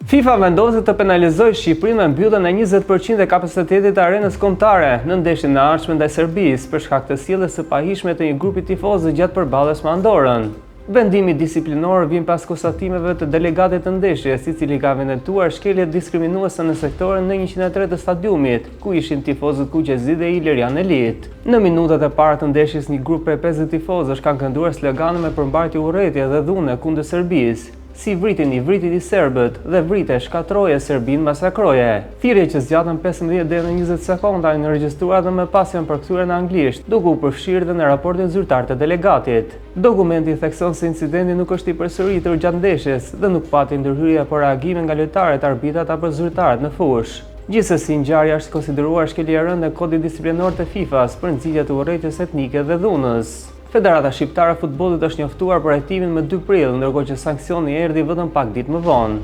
FIFA vendosi të penalizojë Shqipërinë me mbylljen e 20% e kapacitetit të arenës kombëtare në ndeshjen e ardhshme ndaj Serbisë për shkak të sjelljes së pahishme të një grupi tifozë gjatë përballjes me Andorrën. Vendimi disiplinor vjen pas konstatimeve të delegatit të ndeshjes, i cili ka vendatuar shkelje diskriminuese në sektorin në 103 të stadiumit, ku ishin tifozët Kuqezi dhe Ilerian Elit. Në minutat e para të ndeshjes, një grup prej 50 tifozësh kanë kënduar slogane me përmbajtje urrëtie dhe dhune kundër Serbisë. Si vritin i vritit i serbët dhe vrite shkatroje Serbin masakroje. Thirrje që zgjatën 15 deri në 20 sekonda janë regjistruar dhe më pas janë përkthyer në anglisht, duke u përfshirë dhe në raportin zyrtar të delegatit. Dokumenti thekson se incidenti nuk është i përsëritur gjatë ndeshjes dhe nuk pati ndërhyrje apo reagime nga lojtarët, arbitrat apo zyrtarët në fushë. Gjithsesi, ngjarja është konsideruar shkelje e rëndë e kodit disiplinor të FIFA-s për nxitje të urrëties etnike dhe dhunës. Federata Shqiptare e Futbollit është njoftuar për hetimin me 2 prill, ndërkohë që sanksioni erdhi vetëm pak ditë më vonë.